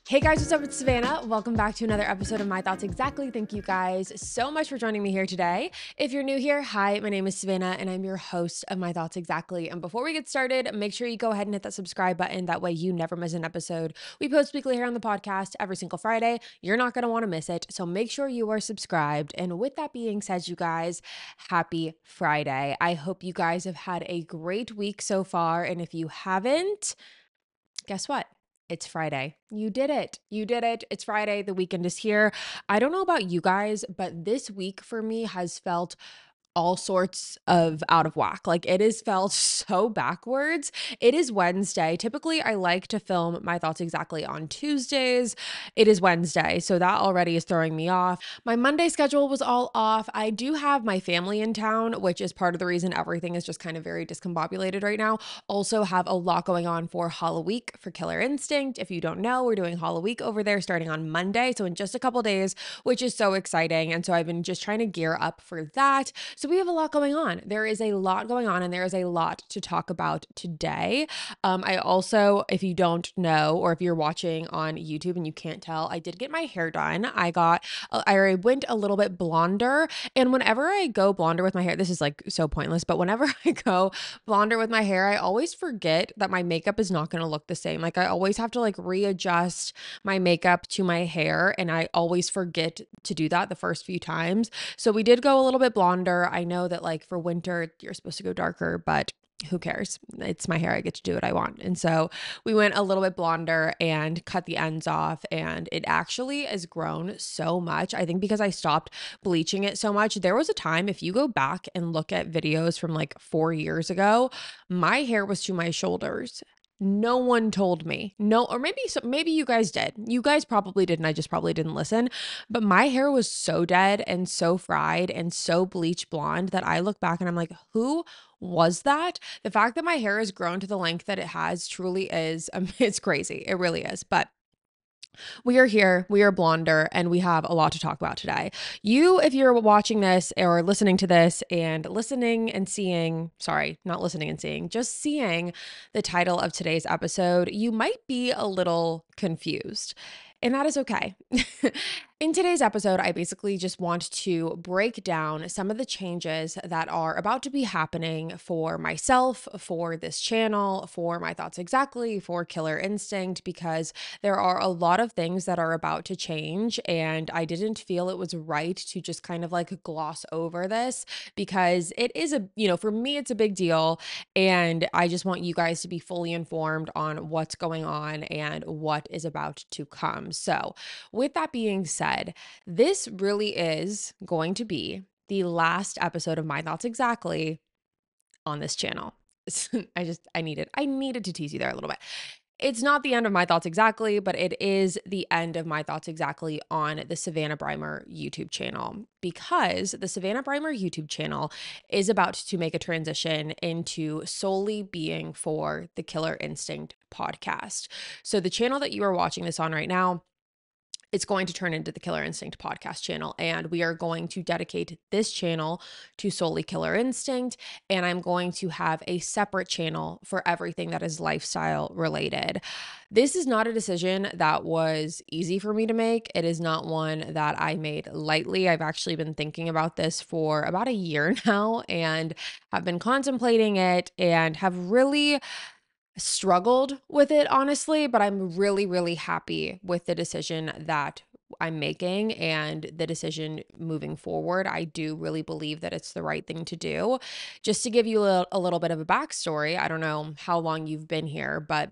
Hey guys, what's up? It's Savannah. Welcome back to another episode of My Thoughts Exactly. Thank you guys so much for joining me here today. If you're new here, hi, my name is Savannah and I'm your host of My Thoughts Exactly. And before we get started, make sure you go ahead and hit that subscribe button. That way you never miss an episode. We post weekly here on the podcast every single Friday. You're not going to want to miss it. So make sure you are subscribed. And with that being said, you guys, happy Friday. I hope you guys have had a great week so far. And if you haven't, guess what? It's Friday. You did it. You did it. It's Friday. The weekend is here. I don't know about you guys, but this week for me has felt all sorts of out of whack. Like it has felt so backwards. It is Wednesday. Typically, I like to film My Thoughts Exactly on Tuesdays. It is Wednesday, so that already is throwing me off. My Monday schedule was all off. I do have my family in town, which is part of the reason everything is just kind of very discombobulated right now. Also have a lot going on for Halloween for Killer Instinct. If you don't know, we're doing Halloween over there starting on Monday, so in just a couple days, which is so exciting. And so I've been just trying to gear up for that. So we have a lot going on. There is a lot going on and there is a lot to talk about today. I also, if you don't know, or if you're watching on YouTube and you can't tell, I did get my hair done. I went a little bit blonder. And whenever I go blonder with my hair, this is like so pointless, but whenever I go blonder with my hair, I always forget that my makeup is not going to look the same. Like I always have to like readjust my makeup to my hair. And I always forget to do that the first few times. So we did go a little bit blonder. I know that like for winter, you're supposed to go darker, but who cares? It's my hair. I get to do what I want. And so we went a little bit blonder and cut the ends off. And it actually has grown so much. I think because I stopped bleaching it so much. There was a time, if you go back and look at videos from like 4 years ago, my hair was to my shoulders. No one told me. No, or maybe you guys did. You guys probably didn't. I just probably didn't listen. But my hair was so dead and so fried and so bleach blonde that I look back and I'm like, who was that? The fact that my hair has grown to the length that it has truly is, it's crazy. It really is. But we are here, we are blonder, and we have a lot to talk about today. You, if you're watching this or listening to this and listening and seeing, sorry, not listening and seeing, just seeing the title of today's episode, you might be a little confused. And that is okay. In today's episode, I basically just want to break down some of the changes that are about to be happening for myself, for this channel, for My Thoughts Exactly, for Killer Instinct, because there are a lot of things that are about to change. And I didn't feel it was right to just kind of like gloss over this because it is for me, it's a big deal. And I just want you guys to be fully informed on what's going on and what is about to come. So, with that being said, this really is going to be the last episode of My Thoughts Exactly on this channel. I needed to tease you there a little bit. It's not the end of My Thoughts Exactly, but it is the end of My Thoughts Exactly on the Savannah Brimer YouTube channel, because the Savannah Brimer YouTube channel is about to make a transition into solely being for the Killer Instinct podcast. So the channel that you are watching this on right now, it's going to turn into the Killer Instinct podcast channel, and we are going to dedicate this channel to solely Killer Instinct, and I'm going to have a separate channel for everything that is lifestyle related. This is not a decision that was easy for me to make. It is not one that I made lightly. I've actually been thinking about this for about a year now and have been contemplating it and have really struggled with it, honestly, but I'm really, really happy with the decision that I'm making and the decision moving forward. I do really believe that it's the right thing to do. Just to give you a little bit of a backstory, I don't know how long you've been here, but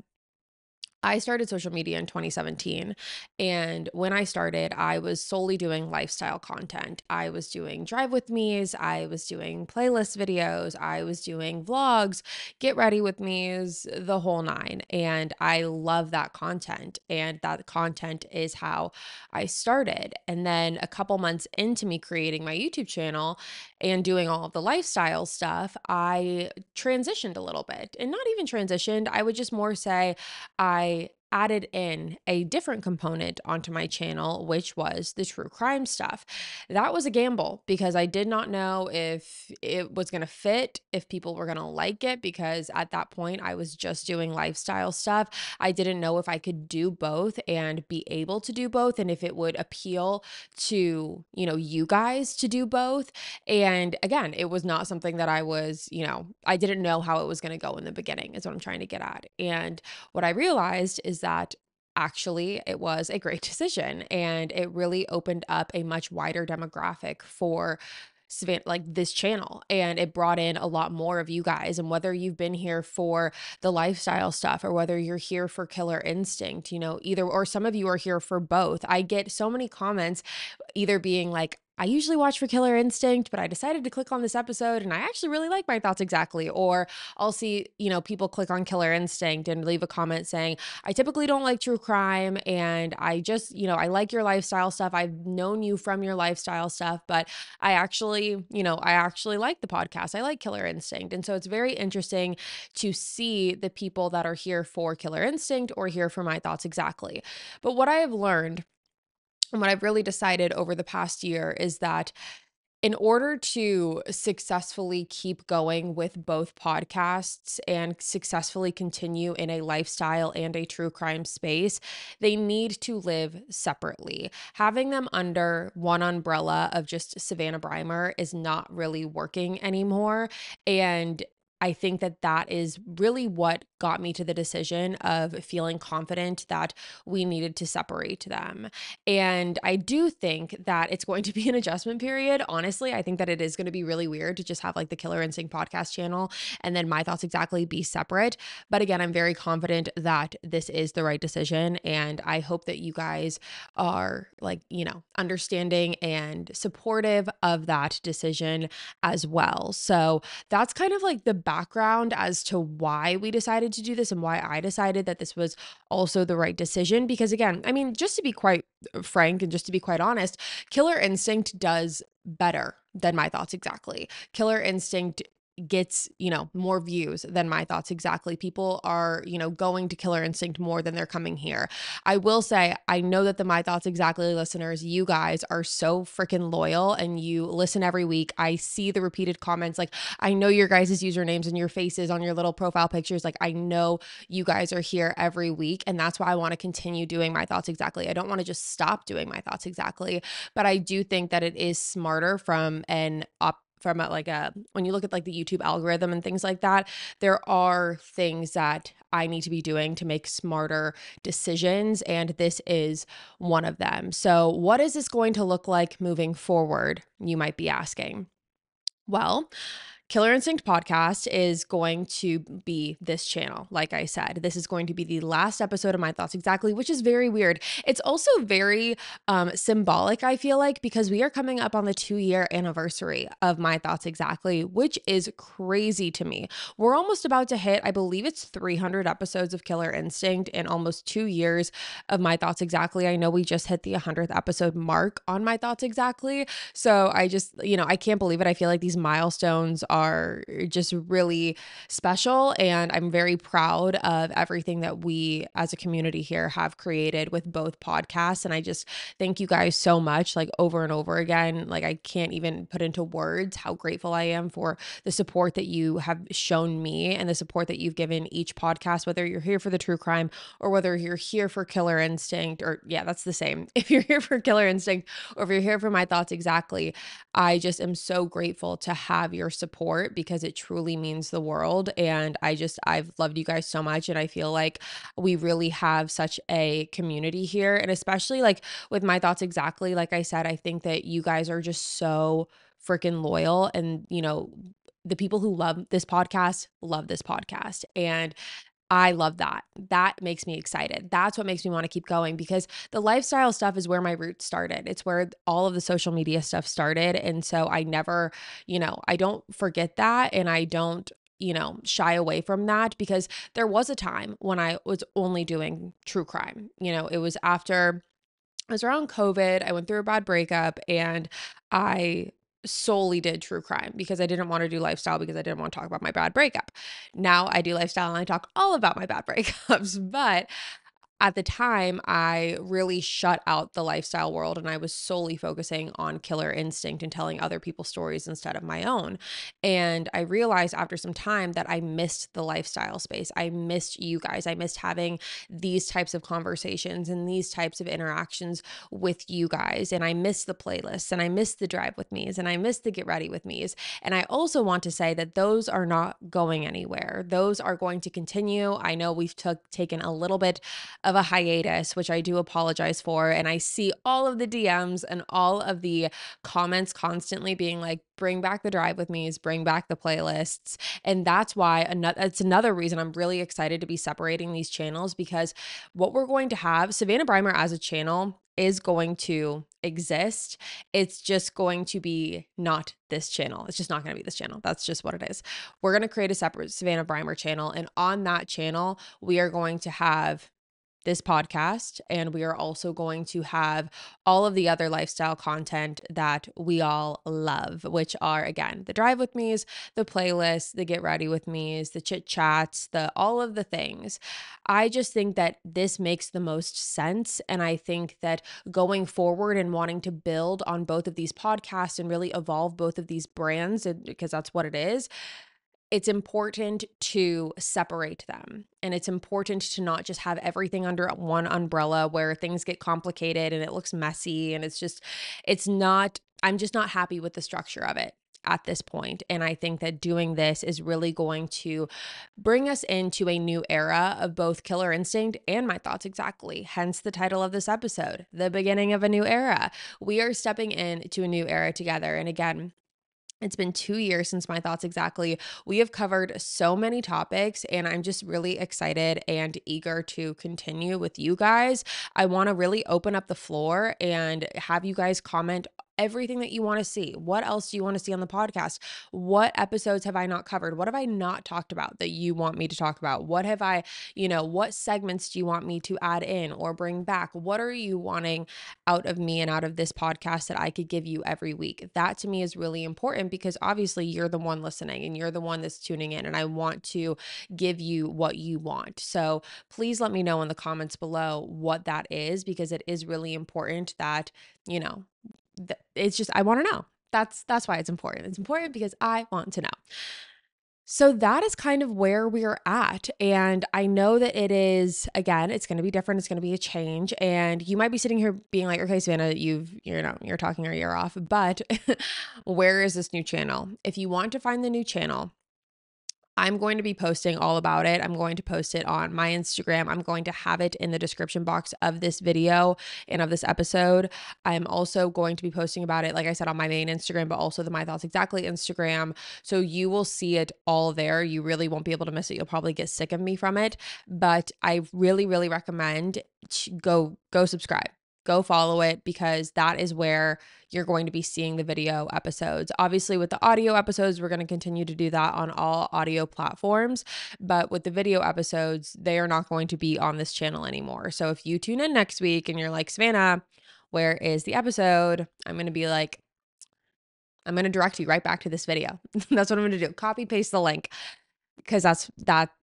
I started social media in 2017. And when I started, I was solely doing lifestyle content. I was doing drive with me's, I was doing playlist videos, I was doing vlogs, get ready with me's, the whole nine. And I love that content. And that content is how I started. And then a couple months into me creating my YouTube channel and doing all of the lifestyle stuff, I transitioned a little bit. And not even transitioned, I would just more say, I added in a different component onto my channel, which was the true crime stuff. That was a gamble because I did not know if it was going to fit, if people were going to like it, because at that point I was just doing lifestyle stuff. I didn't know if I could do both and be able to do both, and if it would appeal to, you guys to do both. And again, it was not something that I didn't know how it was going to go in the beginning, is what I'm trying to get at. And what I realized is that actually it was a great decision, and it really opened up a much wider demographic for like this channel, and it brought in a lot more of you guys. And whether you've been here for the lifestyle stuff or whether you're here for Killer Instinct, either, or some of you are here for both. I get so many comments either being like, I usually watch for Killer Instinct, but I decided to click on this episode and I actually really like My Thoughts Exactly. Or I'll see, people click on Killer Instinct and leave a comment saying, I typically don't like true crime, and I just, I like your lifestyle stuff. I've known you from your lifestyle stuff, but I actually like the podcast. I like Killer Instinct. And so it's very interesting to see the people that are here for Killer Instinct or here for My Thoughts Exactly. But what I have learned and what I've really decided over the past year is that in order to successfully keep going with both podcasts and successfully continue in a lifestyle and a true crime space, they need to live separately. Having them under one umbrella of just Savannah Brimer is not really working anymore. And I think that that is really what got me to the decision of feeling confident that we needed to separate them. And I do think that it's going to be an adjustment period. Honestly, I think that it is going to be really weird to just have like the Killer Instinct podcast channel and then My Thoughts Exactly be separate. But again, I'm very confident that this is the right decision. And I hope that you guys are like, understanding and supportive of that decision as well. So that's kind of like the background as to why we decided to do this and why I decided that this was also the right decision. Because again, I mean, just to be quite frank and just to be quite honest, Killer Instinct does better than My Thoughts Exactly. Killer Instinct gets, more views than My Thoughts Exactly. People are, going to Killer Instinct more than they're coming here. I will say, I know that the My Thoughts Exactly listeners, you guys are so freaking loyal and you listen every week. I see the repeated comments. Like, I know your guys' usernames and your faces on your little profile pictures. Like, I know you guys are here every week. And that's why I want to continue doing My Thoughts Exactly. I don't want to just stop doing My Thoughts Exactly, but I do think that it is smarter when you look at like the YouTube algorithm and things like that, there are things that I need to be doing to make smarter decisions, and this is one of them. So what is this going to look like moving forward, you might be asking? Well, Killer Instinct podcast is going to be this channel. Like I said, this is going to be the last episode of My Thoughts Exactly, which is very weird. It's also very symbolic, I feel like, because we are coming up on the 2-year anniversary of My Thoughts Exactly, which is crazy to me. We're almost about to hit, I believe it's 300 episodes of Killer Instinct and almost 2 years of My Thoughts Exactly. I know we just hit the 100th episode mark on My Thoughts Exactly. So I just, I can't believe it. I feel like these milestones are just really special, and I'm very proud of everything that we as a community here have created with both podcasts. And I just thank you guys so much, like over and over again. Like, I can't even put into words how grateful I am for the support that you have shown me and the support that you've given each podcast, whether you're here for the true crime or whether you're here for Killer Instinct, or yeah, that's the same. If you're here for Killer Instinct or if you're here for My Thoughts Exactly, I just am so grateful to have your support because it truly means the world. And I've loved you guys so much. And I feel like we really have such a community here. And especially like with My Thoughts Exactly, like I said, I think that you guys are just so freaking loyal. And, the people who love this podcast love this podcast. And I love that. That makes me excited. That's what makes me want to keep going, because the lifestyle stuff is where my roots started. It's where all of the social media stuff started. And so I never, I don't forget that, and I don't, shy away from that, because there was a time when I was only doing true crime. It was around COVID. I went through a bad breakup, and I solely did true crime because I didn't want to do lifestyle, because I didn't want to talk about my bad breakup. Now I do lifestyle and I talk all about my bad breakups, but at the time, I really shut out the lifestyle world and I was solely focusing on Killer Instinct and telling other people's stories instead of my own. And I realized after some time that I missed the lifestyle space. I missed you guys. I missed having these types of conversations and these types of interactions with you guys. And I missed the playlists and I missed the drive with me's and I missed the get ready with me's. And I also want to say that those are not going anywhere. Those are going to continue. I know we've taken a little bit of a hiatus, which I do apologize for. And I see all of the DMs and all of the comments constantly being like, bring back the drive with me's, bring back the playlists. And that's why it's another reason I'm really excited to be separating these channels, because what we're going to have, Savannah Brimer as a channel is going to exist. It's just going to be not this channel. It's just not going to be this channel. That's just what it is. We're going to create a separate Savannah Brimer channel. And on that channel, we are going to have this podcast, and we are also going to have all of the other lifestyle content that we all love, which are, again, the drive with me's, the playlists, the get ready with me's, the chit chats, the all of the things. I just think that this makes the most sense. And I think that going forward and wanting to build on both of these podcasts and really evolve both of these brands, because that's what it is, it's important to separate them. And it's important to not just have everything under one umbrella where things get complicated and it looks messy. And I'm just not happy with the structure of it at this point. And I think that doing this is really going to bring us into a new era of both Killer Instinct and My Thoughts Exactly. Hence the title of this episode, The Beginning of a New Era. We are stepping into a new era together. And again, it's been 2 years since My Thoughts Exactly. We have covered so many topics, and I'm just really excited and eager to continue with you guys. I want to really open up the floor and have you guys comment everything that you want to see. What else do you want to see on the podcast? What episodes have I not covered? What have I not talked about that you want me to talk about? What have I, what segments do you want me to add in or bring back? What are you wanting out of me and out of this podcast that I could give you every week? That to me is really important, because obviously you're the one listening and you're the one that's tuning in, and I want to give you what you want. So please let me know in the comments below what that is, because it is really important that, it's just, I want to know. That's why it's important. It's important because I want to know. So that is kind of where we are at. And I know that it is, again, it's going to be different. It's going to be a change. And you might be sitting here being like, okay, Savannah, you're talking our ear off, but where is this new channel? If you want to find the new channel, I'm going to be posting all about it. I'm going to post it on my Instagram. I'm going to have it in the description box of this video and of this episode. I'm also going to be posting about it, like I said, on my main Instagram, but also the My Thoughts Exactly Instagram. So you will see it all there. You really won't be able to miss it. You'll probably get sick of me from it, but I really, really recommend go subscribe. Go follow it, because that is where you're going to be seeing the video episodes. Obviously, with the audio episodes, we're going to continue to do that on all audio platforms. But with the video episodes, they are not going to be on this channel anymore. So if you tune in next week and you're like, Savannah, where is the episode? I'm going to be like, I'm going to direct you right back to this video. That's what I'm going to do. Copy paste the link, because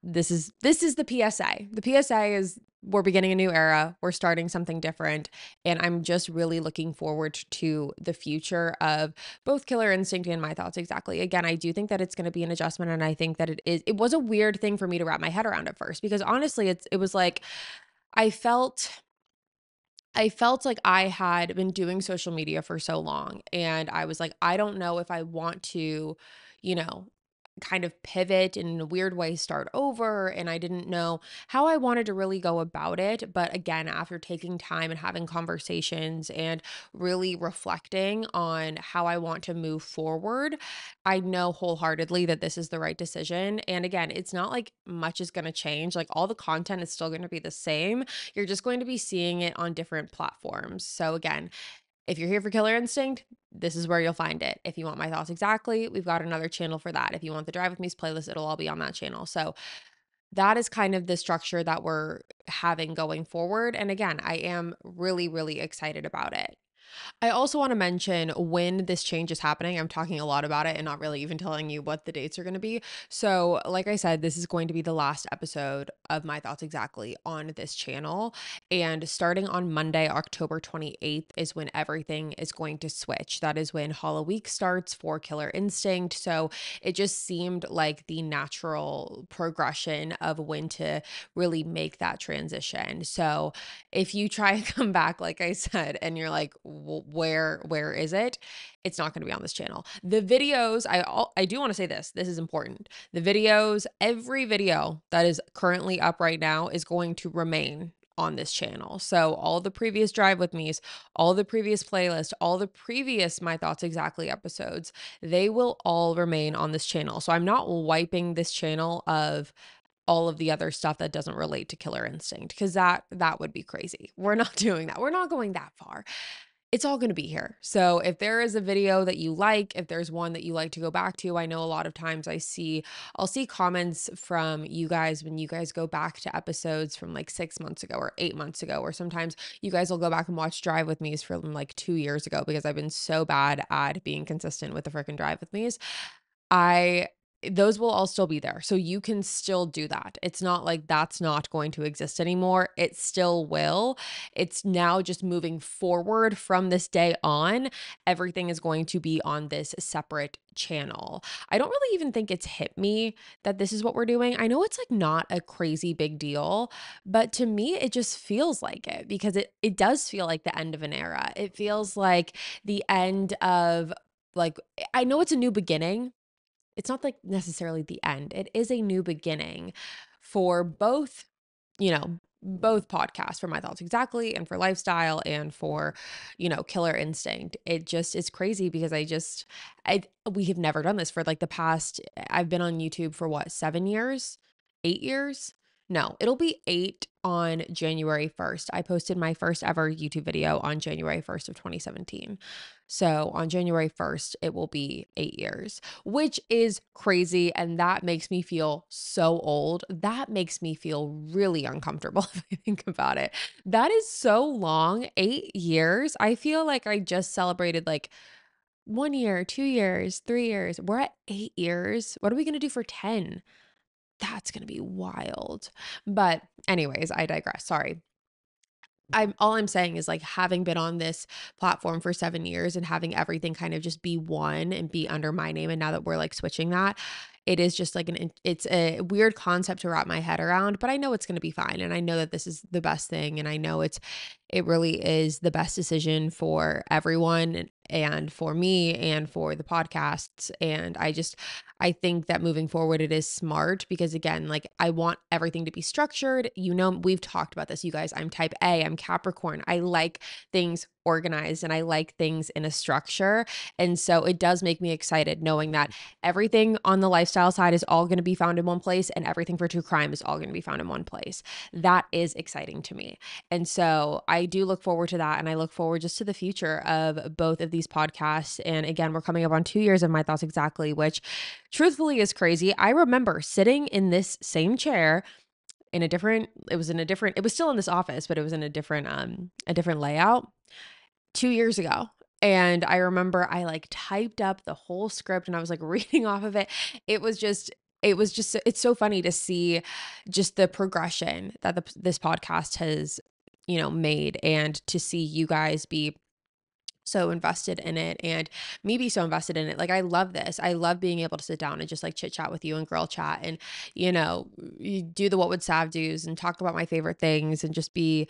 this is the PSA. The PSA is, we're beginning a new era. We're starting something different. And I'm just really looking forward to the future of both Killer Instinct and My Thoughts Exactly. Again, I do think that it's going to be an adjustment. And I think that it was a weird thing for me to wrap my head around at first, because honestly, it was like, I felt like I had been doing social media for so long, and I was like, I don't know if I want to, you know, kind of pivot and in a weird way start over. And I didn't know how I wanted to really go about it. But again, after taking time and having conversations and really reflecting on how I want to move forward, I know wholeheartedly that this is the right decision. And again, it's not like much is going to change. Like, all the content is still going to be the same. You're just going to be seeing it on different platforms. So again, if you're here for Killer Instinct, this is where you'll find it. If you want My Thoughts Exactly, we've got another channel for that. If you want the Drive With Me's playlist, it'll all be on that channel. So that is kind of the structure that we're having going forward. And again, I am really, really excited about it. I also want to mention when this change is happening. I'm talking a lot about it and not really even telling you what the dates are going to be. So, like I said, this is going to be the last episode of My Thoughts Exactly on this channel. And starting on Monday, October 28th, is when everything is going to switch. That is when Hollow Week starts for Killer Instinct. So, it just seemed like the natural progression of when to really make that transition. So, if you try and come back, like I said, and you're like, where is it? It's not going to be on this channel. The videos, I do want to say this is important. The videos, every video that is currently up right now is going to remain on this channel. So all the previous Drive With Me's, all the previous playlist, all the previous My Thoughts Exactly episodes, they will all remain on this channel. So I'm not wiping this channel of all of the other stuff that doesn't relate to Killer Instinct, because that would be crazy. We're not doing that. We're not going that far. It's all going to be here. So if there is a video that you like, if there's one that you like to go back to, I know a lot of times I'll see comments from you guys when you guys go back to episodes from like 6 months ago or 8 months ago, or sometimes you guys will go back and watch Drive With Me's from like 2 years ago, because I've been so bad at being consistent with the freaking Drive With Me's. I those will all still be there. So you can still do that. It's not like that's not going to exist anymore. It still will. It's now just moving forward from this day on. Everything is going to be on this separate channel. I don't really even think it's hit me that this is what we're doing. I know it's like not a crazy big deal, but to me it just feels like it, because it does feel like the end of an era. It feels like the end of, like, I know it's a new beginning. It's not like necessarily the end. It is a new beginning for both, both podcasts, for My Thoughts Exactly and for Lifestyle and for, Killer Instinct. It just is crazy because we have never done this for like the past, I've been on YouTube for what, 7 years, 8 years? No, it'll be 8 on January 1st. I posted my first ever YouTube video on January 1st of 2017. So on January 1st, it will be 8 years, which is crazy. And that makes me feel so old. That makes me feel really uncomfortable if I think about it. That is so long. 8 years. I feel like I just celebrated like 1 year, 2 years, 3 years. We're at 8 years. What are we going to do for 10? That's going to be wild. But anyways, I digress. Sorry. I'm saying is, like, having been on this platform for 7 years and having everything kind of just be one and be under my name, and now that we're like switching that, it is just like it's a weird concept to wrap my head around, but I know it's going to be fine, and I know that this is the best thing, and I know it really is the best decision for everyone, and for me and for the podcasts. And I think that moving forward, it is smart, because again, like, I want everything to be structured. We've talked about this, you guys. I'm type A, I'm Capricorn. I like things organized and I like things in a structure. And so it does make me excited knowing that everything on the lifestyle side is all going to be found in one place, and everything for true crime is all going to be found in one place. That is exciting to me. And so I do look forward to that. And I look forward just to the future of both of these podcasts. And again, we're coming up on 2 years of My Thoughts Exactly, which truthfully is crazy. I remember sitting in this same chair it was still in this office, but it was in a different layout 2 years ago. And I remember I like typed up the whole script and I was like reading off of it. It's so funny to see just the progression that this podcast has, made, and to see you guys be so invested in it and me be so invested in it. Like, I love this. I love being able to sit down and just like chit chat with you and girl chat, and, you do the what would Sav do's and talk about my favorite things and just be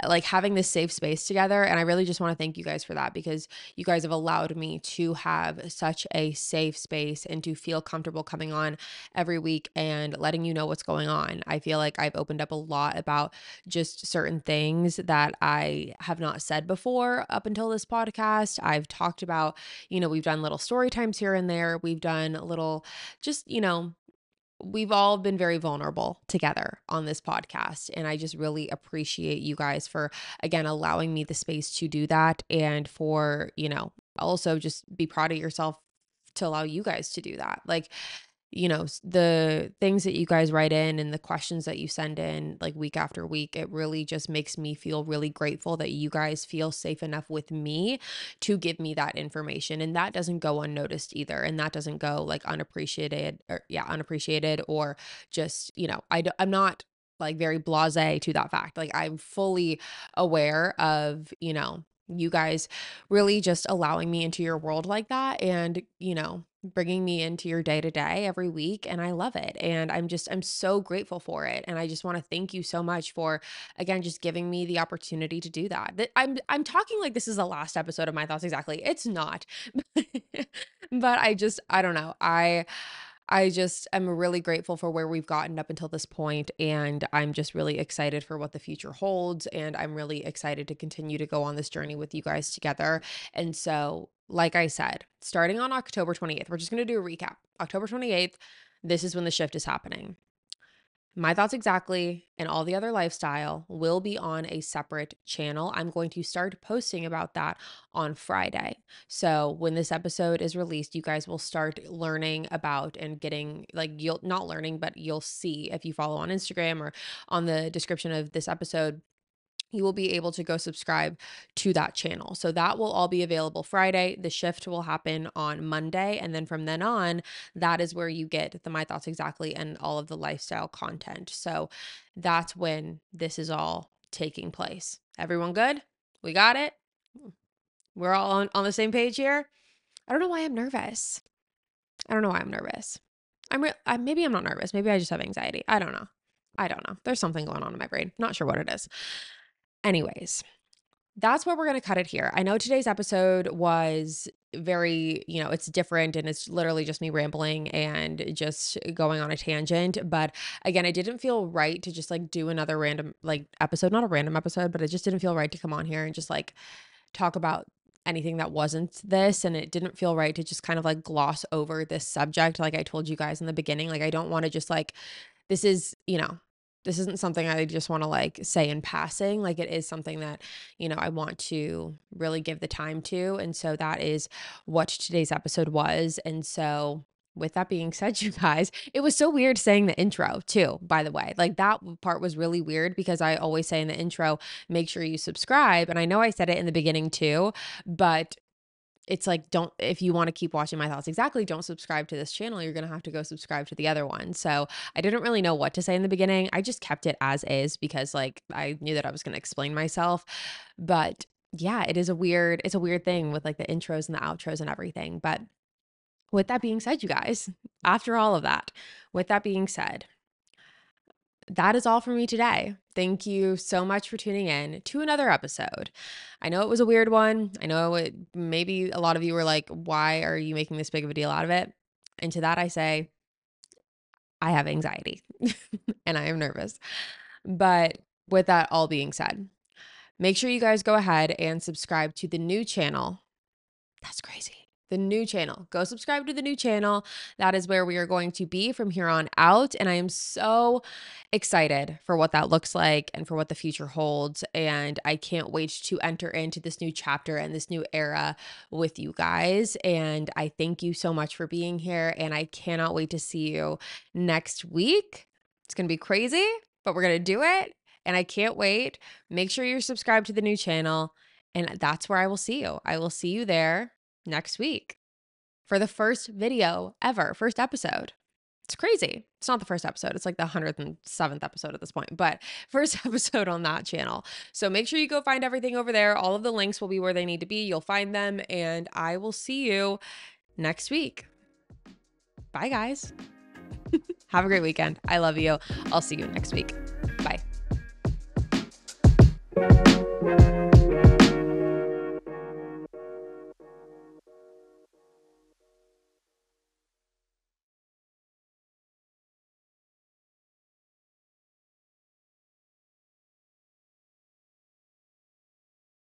like having this safe space together. And I really just want to thank you guys for that, because you guys have allowed me to have such a safe space and to feel comfortable coming on every week and letting you know what's going on. I feel like I've opened up a lot about just certain things that I have not said before up until this podcast. I've talked about, we've done little story times here and there. We've done little, just, we've all been very vulnerable together on this podcast. And I just really appreciate you guys for, again, allowing me the space to do that. And for, also just be proud of yourself to allow you guys to do that. Like, the things that you guys write in and the questions that you send in like week after week, it really just makes me feel really grateful that you guys feel safe enough with me to give me that information. And that doesn't go unnoticed either. And that doesn't go like unappreciated or just, I'm not like very blasé to that fact. Like I'm fully aware of, you guys really just allowing me into your world like that and, bringing me into your day to day every week. And I love it. And I'm so grateful for it. And I just want to thank you so much for, again, just giving me the opportunity to do that. I'm talking like this is the last episode of My Thoughts Exactly. It's not, but I don't know. I just am really grateful for where we've gotten up until this point, and I'm just really excited for what the future holds, and I'm really excited to continue to go on this journey with you guys together. And so, like I said, starting on October 28th, we're just going to do a recap. October 28th, this is when the shift is happening. My Thoughts Exactly and all the other lifestyle will be on a separate channel. I'm going to start posting about that on Friday. So when this episode is released, you guys will start learning about and getting like, you'll not learning, but you'll see if you follow on Instagram or on the description of this episode, you will be able to go subscribe to that channel. So that will all be available Friday. The shift will happen on Monday. And then from then on, that is where you get the My Thoughts Exactly and all of the lifestyle content. So that's when this is all taking place. Everyone good? We got it? We're all on the same page here? I don't know why I'm nervous. Maybe I'm not nervous. Maybe I just have anxiety. I don't know. There's something going on in my brain. Not sure what it is. Anyways, that's where we're going to cut it here. I know today's episode was very, it's different and it's literally just me rambling and just going on a tangent. But again, it didn't feel right to just like do another random like episode, not a random episode, but it just didn't feel right to come on here and just like talk about anything that wasn't this. And it didn't feel right to just kind of like gloss over this subject. Like I told you guys in the beginning, like I don't want to just like, this is, this isn't something I just want to like say in passing. Like it is something that, I want to really give the time to. And so that is what today's episode was. And so with that being said, you guys, it was so weird saying the intro too, by the way. Like that part was really weird because I always say in the intro, make sure you subscribe. And I know I said it in the beginning too, but it's like, if you want to keep watching My Thoughts Exactly, don't subscribe to this channel. You're going to have to go subscribe to the other one. So I didn't really know what to say in the beginning. I just kept it as is because like I knew that I was going to explain myself. But yeah, it's a weird thing with like the intros and the outros and everything. But with that being said, you guys, after all of that, with that being said, that is all for me today. Thank you so much for tuning in to another episode. I know it was a weird one. I know maybe a lot of you were like, why are you making this big of a deal out of it? And to that I say, I have anxiety and I am nervous. But with that all being said, make sure you guys go ahead and subscribe to the new channel. That's crazy. The new channel. Go subscribe to the new channel. That is where we are going to be from here on out. And I am so excited for what that looks like and for what the future holds. And I can't wait to enter into this new chapter and this new era with you guys. And I thank you so much for being here. And I cannot wait to see you next week. It's going to be crazy, but we're going to do it. And I can't wait. Make sure you're subscribed to the new channel. And that's where I will see you. I will see you there next week for the first video ever, first episode. It's crazy. It's not the first episode. It's like the 107th episode at this point, but first episode on that channel. So make sure you go find everything over there. All of the links will be where they need to be. You'll find them and I will see you next week. Bye guys. Have a great weekend. I love you. I'll see you next week. Bye.